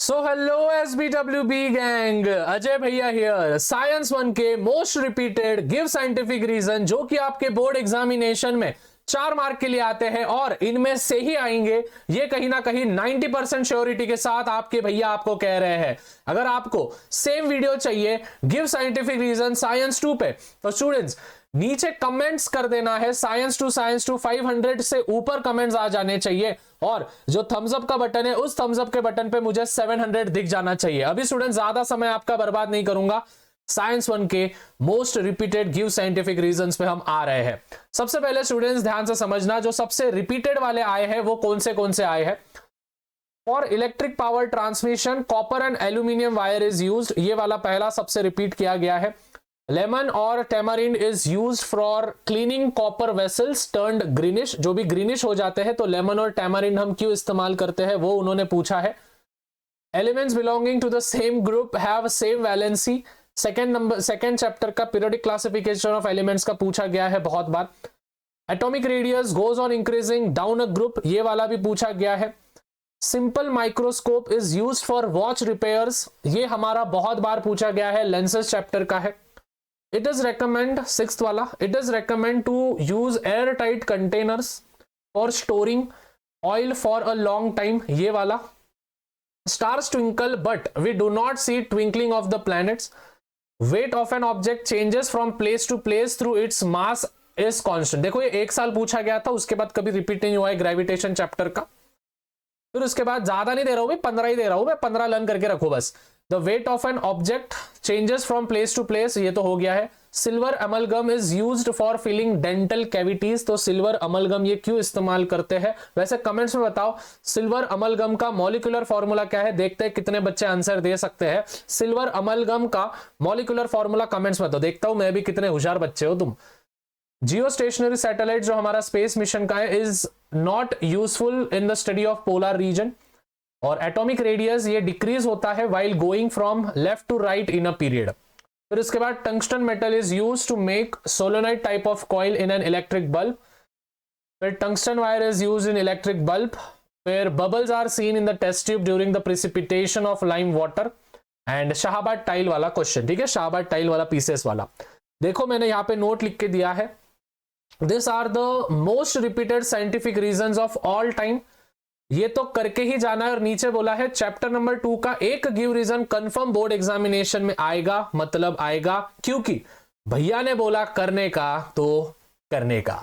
सो hello SBWB gang, Ajay भैया here. Science 1 के most repeated give scientific reason जो कि आपके बोर्ड एग्जामिनेशन में 4 मार्क के लिए आते हैं और इनमें से ही आएंगे, ये कहीं ना कहीं 90% श्योरिटी के साथ आपके भैया आपको कह रहे हैं। अगर आपको सेम वीडियो चाहिए गिव साइंटिफिक रीजन साइंस 2 पे, तो स्टूडेंट्स नीचे कमेंट्स कर देना है साइंस 2 500 से ऊपर कमेंट्स आ जाने चाहिए और जो थम्स अप का बटन है उस थम्स अप के बटन पे मुझे 700 दिख जाना चाहिए। अभी स्टूडेंट ज्यादा समय आपका बर्बाद नहीं करूंगा, साइंस 1 के most repeated give scientific reasons पे हम आ रहे हैं। सबसे पहले स्टूडेंट्स ध्यान से समझना, जो सबसे रिपीटेड वाले आए हैं वो कौन से आए हैं। For electric power transmission copper and aluminium wire is used, ये वाला पहला सबसे रिपीट किया गया है। लेमन और tamarind is used for cleaning copper vessels turned greenish, जो भी ग्रीनिश हो जाते हैं तो लेमन और टेमरिंड हम क्यों इस्तेमाल करते हैं वो उन्होंने पूछा है। Elements belonging to the same group have same valency, second chapter का पीरियोडिक क्लासिफिकेशन ऑफ एलिमेंट्स का पूछा गया है बहुत बार। Atomic radius goes on increasing down a group, ये वाला भी पूछा गया है। Simple microscope is used for watch repairs, ये हमारा बहुत बार पूछा गया है, लेंसेज चैप्टर का है। It is recommend, सिक्स्थ वाला, it is recommend to use airtight containers for storing oil for a long time, ये वाला। Stars twinkle but we do not see twinkling of the planets. Weight of an object changes from place to place through its mass is constant। देखो ये 1 साल पूछा गया था, उसके बाद कभी रिपीट नहीं हुआ है ग्रेविटेशन चैप्टर का। फिर उसके बाद ज्यादा नहीं दे रहा हूं मैं, 15 ही दे रहा हूं मैं, 15 लर्न करके रखो बस। The weight of an object changes from place to place, ये तो हो गया है। Silver amalgam is used for filling dental cavities, तो सिल्वर अमलगम ये क्यों इस्तेमाल करते हैं। वैसे कमेंट्स में बताओ सिल्वर अमलगम का मॉलिक्यूलर फॉर्मूला क्या है, देखते हैं कितने बच्चे आंसर दे सकते हैं। सिल्वर अमलगम का मॉलिक्यूलर फॉर्मूला कमेंट्स में तो देखता हूं मैं भी कितने होशियार बच्चे हो तुम। जियो स्टेशनरी सैटेलाइट जो हमारा स्पेस मिशन का है is not useful in the study of polar region. और एटॉमिक रेडियस ये डिक्रीज होता है while going from left to right in a period. फिर इसके बाद tungsten metal is used to make solenoid type of coil in an electric bulb. फिर tungsten wire is used in electric bulb. फिर bubbles are seen in the test tube during the precipitation of lime water. And Shahabad tile वाला question, ठीक है, Shahabad tile वाला pieces वाला। देखो मैंने यहाँ पे नोट लिख के दिया है, this are the most repeated scientific reasons of all time, ये तो करके ही जाना है। और नीचे बोला है चैप्टर नंबर 2 का एक give reason confirm board examination में आएगा, मतलब आएगा क्योंकि भैया ने बोला करने का तो करने का।